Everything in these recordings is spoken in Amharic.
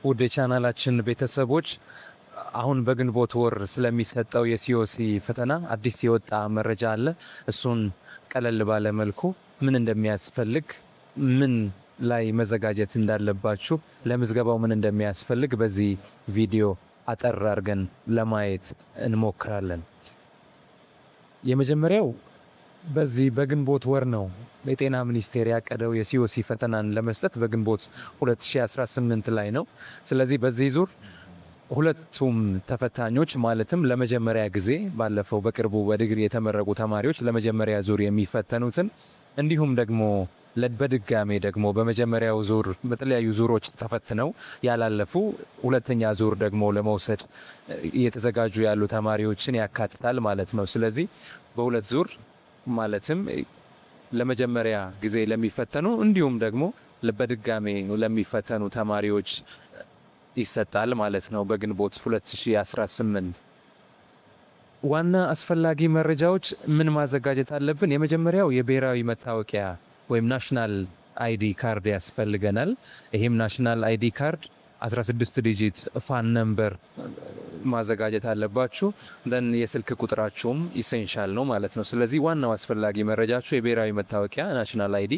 ውድ የቻናላችን ቤተሰቦች አሁን በግንቦት ወር ስለሚሰጠው የሲኦሲ ፈተና አዲስ የወጣ መረጃ አለ። እሱን ቀለል ባለ መልኩ ምን እንደሚያስፈልግ፣ ምን ላይ መዘጋጀት እንዳለባችሁ፣ ለምዝገባው ምን እንደሚያስፈልግ በዚህ ቪዲዮ አጠር አድርገን ለማየት እንሞክራለን። የመጀመሪያው በዚህ በግንቦት ወር ነው የጤና ሚኒስቴር ያቀደው የሲኦሲ ፈተናን ለመስጠት በግንቦት 2018 ላይ ነው። ስለዚህ በዚህ ዙር ሁለቱም ተፈታኞች ማለትም ለመጀመሪያ ጊዜ ባለፈው በቅርቡ በዲግሪ የተመረቁ ተማሪዎች ለመጀመሪያ ዙር የሚፈተኑትን እንዲሁም ደግሞ በድጋሜ ደግሞ በመጀመሪያው ዙር በተለያዩ ዙሮች ተፈትነው ያላለፉ ሁለተኛ ዙር ደግሞ ለመውሰድ እየተዘጋጁ ያሉ ተማሪዎችን ያካትታል ማለት ነው። ስለዚህ በሁለት ዙር ማለትም ለመጀመሪያ ጊዜ ለሚፈተኑ እንዲሁም ደግሞ በድጋሜ ለሚፈተኑ ተማሪዎች ይሰጣል ማለት ነው። በግንቦት 2018 ዋና አስፈላጊ መረጃዎች ምን ማዘጋጀት አለብን? የመጀመሪያው የብሔራዊ መታወቂያ ወይም ናሽናል አይዲ ካርድ ያስፈልገናል። ይህም ናሽናል አይዲ ካርድ 16 ዲጂት ፋን ነምበር ማዘጋጀት አለባችሁ። ደን የስልክ ቁጥራችሁም ኢሴንሻል ነው ማለት ነው። ስለዚህ ዋናው አስፈላጊ መረጃችሁ የብሔራዊ መታወቂያ ናሽናል አይዲ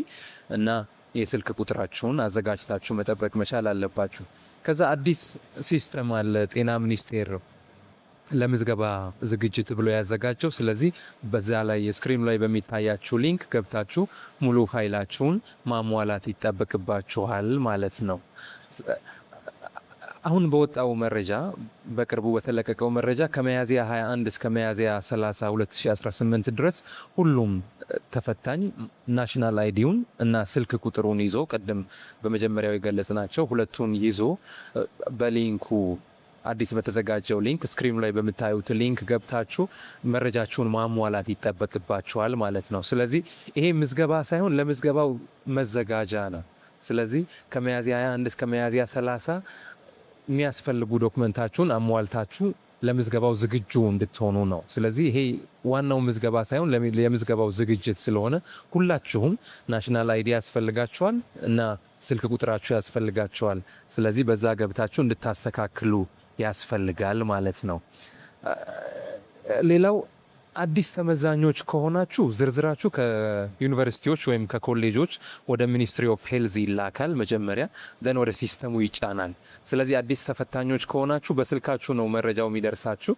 እና የስልክ ቁጥራችሁን አዘጋጅታችሁ መጠበቅ መቻል አለባችሁ። ከዛ አዲስ ሲስተም አለ ጤና ሚኒስቴር ለምዝገባ ዝግጅት ብሎ ያዘጋጀው። ስለዚህ በዛ ላይ የስክሪን ላይ በሚታያችሁ ሊንክ ገብታችሁ ሙሉ ፋይላችሁን ማሟላት ይጠበቅባችኋል ማለት ነው። አሁን በወጣው መረጃ በቅርቡ በተለቀቀው መረጃ ከሚያዝያ 21 እስከ ሚያዝያ 30 2018 ድረስ ሁሉም ተፈታኝ ናሽናል አይዲውን እና ስልክ ቁጥሩን ይዞ ቀደም በመጀመሪያው የገለጽናቸው ሁለቱን ይዞ በሊንኩ አዲስ በተዘጋጀው ሊንክ ስክሪኑ ላይ በምታዩት ሊንክ ገብታችሁ መረጃችሁን ማሟላት ይጠበቅባችኋል ማለት ነው። ስለዚህ ይሄ ምዝገባ ሳይሆን ለምዝገባው መዘጋጃ ነው። ስለዚህ ከሚያዝያ 21 እስከ ሚያዝያ 30 የሚያስፈልጉ ዶክመንታችሁን አሟልታችሁ ለምዝገባው ዝግጁ እንድትሆኑ ነው። ስለዚህ ይሄ ዋናው ምዝገባ ሳይሆን የምዝገባው ዝግጅት ስለሆነ ሁላችሁም ናሽናል አይዲ ያስፈልጋችኋል እና ስልክ ቁጥራችሁ ያስፈልጋችኋል። ስለዚህ በዛ ገብታችሁ እንድታስተካክሉ ያስፈልጋል ማለት ነው። ሌላው አዲስ ተመዛኞች ከሆናችሁ ዝርዝራችሁ ከዩኒቨርሲቲዎች ወይም ከኮሌጆች ወደ ሚኒስትሪ ኦፍ ሄልዝ ይላካል መጀመሪያ፣ ደን ወደ ሲስተሙ ይጫናል። ስለዚህ አዲስ ተፈታኞች ከሆናችሁ በስልካችሁ ነው መረጃው የሚደርሳችሁ።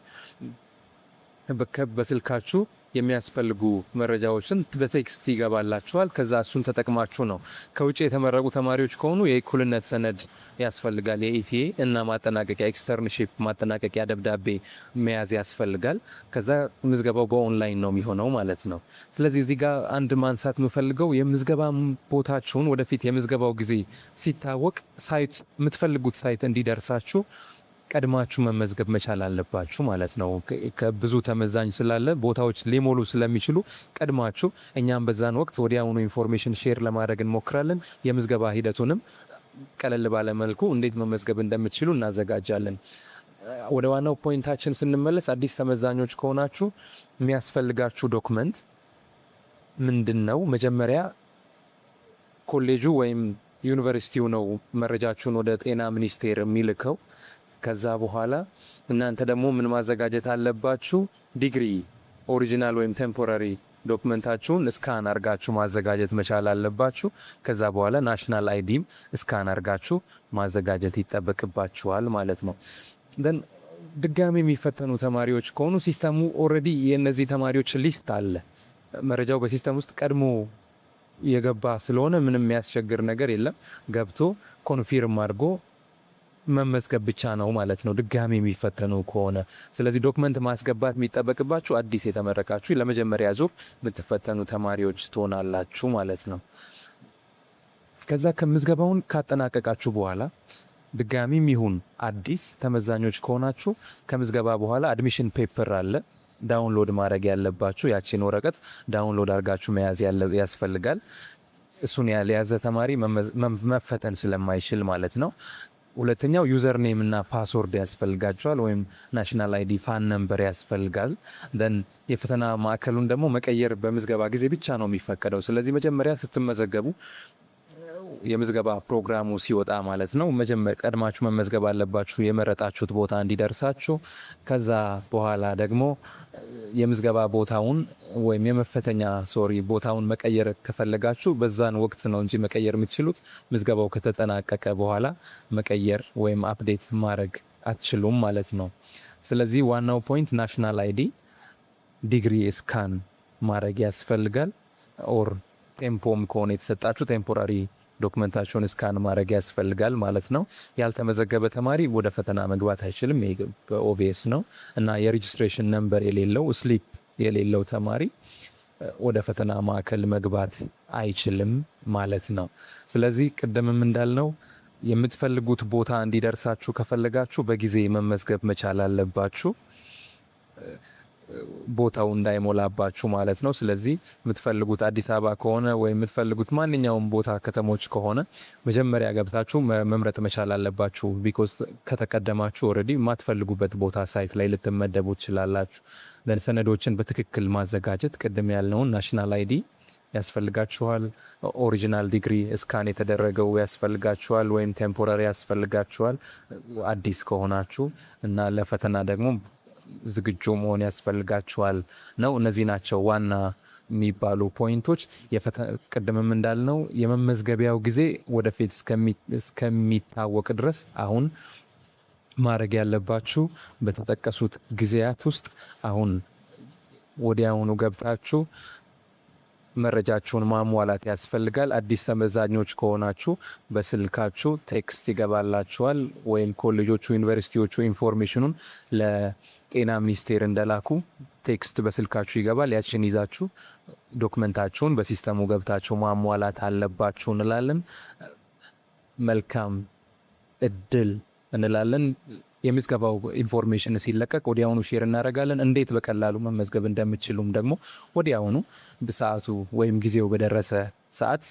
በስልካችሁ የሚያስፈልጉ መረጃዎችን በቴክስት ይገባላችኋል። ከዛ እሱን ተጠቅማችሁ ነው። ከውጭ የተመረቁ ተማሪዎች ከሆኑ የእኩልነት ሰነድ ያስፈልጋል። የኢቲኤ እና ማጠናቀቂያ ኤክስተርንሺፕ ማጠናቀቂያ ደብዳቤ መያዝ ያስፈልጋል። ከዛ ምዝገባው በኦንላይን ነው የሚሆነው ማለት ነው። ስለዚህ እዚህ ጋር አንድ ማንሳት የምፈልገው የምዝገባ ቦታችሁን ወደፊት የምዝገባው ጊዜ ሲታወቅ ሳይት የምትፈልጉት ሳይት እንዲደርሳችሁ ቀድማችሁ መመዝገብ መቻል አለባችሁ ማለት ነው። ከብዙ ተመዛኝ ስላለ ቦታዎች ሊሞሉ ስለሚችሉ ቀድማችሁ፣ እኛም በዛን ወቅት ወዲያውኑ ኢንፎርሜሽን ሼር ለማድረግ እንሞክራለን። የምዝገባ ሂደቱንም ቀለል ባለ መልኩ እንዴት መመዝገብ እንደምትችሉ እናዘጋጃለን። ወደ ዋናው ፖይንታችን ስንመለስ አዲስ ተመዛኞች ከሆናችሁ የሚያስፈልጋችሁ ዶክመንት ምንድን ነው? መጀመሪያ ኮሌጁ ወይም ዩኒቨርሲቲው ነው መረጃችሁን ወደ ጤና ሚኒስቴር የሚልከው። ከዛ በኋላ እናንተ ደግሞ ምን ማዘጋጀት አለባችሁ? ዲግሪ ኦሪጂናል ወይም ቴምፖራሪ ዶክመንታችሁን እስካን አርጋችሁ ማዘጋጀት መቻል አለባችሁ። ከዛ በኋላ ናሽናል አይዲም እስካን አርጋችሁ ማዘጋጀት ይጠበቅባችኋል ማለት ነው። ደን ድጋሚ የሚፈተኑ ተማሪዎች ከሆኑ ሲስተሙ ኦልሬዲ የእነዚህ ተማሪዎች ሊስት አለ። መረጃው በሲስተም ውስጥ ቀድሞ የገባ ስለሆነ ምንም የሚያስቸግር ነገር የለም። ገብቶ ኮንፊርም አድርጎ መመዝገብ ብቻ ነው ማለት ነው ድጋሚ የሚፈተኑ ከሆነ። ስለዚህ ዶክመንት ማስገባት የሚጠበቅባችሁ አዲስ የተመረቃችሁ ለመጀመሪያ ዙር የምትፈተኑ ተማሪዎች ትሆናላችሁ ማለት ነው። ከዛ ከምዝገባውን ካጠናቀቃችሁ በኋላ ድጋሚም ይሁን አዲስ ተመዛኞች ከሆናችሁ ከምዝገባ በኋላ አድሚሽን ፔፐር አለ ዳውንሎድ ማድረግ ያለባችሁ። ያቺን ወረቀት ዳውንሎድ አድርጋችሁ መያዝ ያስፈልጋል። እሱን ያልያዘ ተማሪ መፈተን ስለማይችል ማለት ነው። ሁለተኛው ዩዘር ኔም እና ፓስወርድ ያስፈልጋቸዋል ወይም ናሽናል አይዲ ፋን ነምበር ያስፈልጋል። ደን የፈተና ማዕከሉን ደግሞ መቀየር በምዝገባ ጊዜ ብቻ ነው የሚፈቀደው። ስለዚህ መጀመሪያ ስትመዘገቡ የምዝገባ ፕሮግራሙ ሲወጣ ማለት ነው መጀመሪያ ቀድማችሁ መመዝገብ አለባችሁ የመረጣችሁት ቦታ እንዲደርሳችሁ። ከዛ በኋላ ደግሞ የምዝገባ ቦታውን ወይም የመፈተኛ ቦታውን መቀየር ከፈለጋችሁ በዛን ወቅት ነው እንጂ መቀየር የምትችሉት ምዝገባው ከተጠናቀቀ በኋላ መቀየር ወይም አፕዴት ማድረግ አትችሉም ማለት ነው። ስለዚህ ዋናው ፖይንት ናሽናል አይዲ፣ ዲግሪ ስካን ማድረግ ያስፈልጋል። ኦር ቴምፖም ከሆነ የተሰጣችሁ ቴምፖራሪ ዶክመንታችሁን ስካን ማድረግ ያስፈልጋል ማለት ነው። ያልተመዘገበ ተማሪ ወደ ፈተና መግባት አይችልም። ይሄ በኦቪየስ ነው። እና የሬጅስትሬሽን ነምበር የሌለው ስሊፕ የሌለው ተማሪ ወደ ፈተና ማዕከል መግባት አይችልም ማለት ነው። ስለዚህ ቅድምም እንዳልነው የምትፈልጉት ቦታ እንዲደርሳችሁ ከፈለጋችሁ በጊዜ መመዝገብ መቻል አለባችሁ፣ ቦታው እንዳይሞላባችሁ ማለት ነው። ስለዚህ የምትፈልጉት አዲስ አበባ ከሆነ ወይም የምትፈልጉት ማንኛውም ቦታ ከተሞች ከሆነ መጀመሪያ ገብታችሁ መምረጥ መቻል አለባችሁ። ቢኮዝ ከተቀደማችሁ ኦልሬዲ የማትፈልጉበት ቦታ ሳይት ላይ ልትመደቡ ትችላላችሁ። ሰነዶችን በትክክል ማዘጋጀት፣ ቅድም ያልነውን ናሽናል አይዲ ያስፈልጋችኋል። ኦሪጂናል ዲግሪ ስካን የተደረገው ያስፈልጋችኋል፣ ወይም ቴምፖራሪ ያስፈልጋችኋል አዲስ ከሆናችሁ እና ለፈተና ደግሞ ዝግጁ መሆን ያስፈልጋችኋል ነው። እነዚህ ናቸው ዋና የሚባሉ ፖይንቶች። ቅድምም እንዳልነው የመመዝገቢያው ጊዜ ወደፊት እስከሚታወቅ ድረስ አሁን ማድረግ ያለባችሁ በተጠቀሱት ጊዜያት ውስጥ አሁን ወዲያውኑ ገብታችሁ መረጃችሁን ማሟላት ያስፈልጋል። አዲስ ተመዛኞች ከሆናችሁ በስልካችሁ ቴክስት ይገባላችኋል፣ ወይም ኮሌጆቹ ዩኒቨርሲቲዎቹ ኢንፎርሜሽኑን ለጤና ሚኒስቴር እንደላኩ ቴክስት በስልካችሁ ይገባል። ያችን ይዛችሁ ዶክመንታችሁን በሲስተሙ ገብታችሁ ማሟላት አለባችሁ እንላለን። መልካም እድል እንላለን። የምዝገባው ኢንፎርሜሽን ሲለቀቅ ወዲያውኑ ሼር እናደርጋለን። እንዴት በቀላሉ መመዝገብ እንደምትችሉም ደግሞ ወዲያውኑ በሰዓቱ ወይም ጊዜው በደረሰ ሰዓት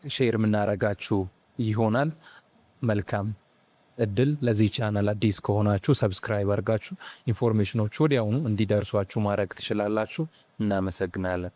ሼር የምናደርጋችሁ ይሆናል። መልካም እድል። ለዚህ ቻናል አዲስ ከሆናችሁ ሰብስክራይብ አድርጋችሁ ኢንፎርሜሽኖቹ ወዲያውኑ እንዲደርሷችሁ ማድረግ ትችላላችሁ። እናመሰግናለን።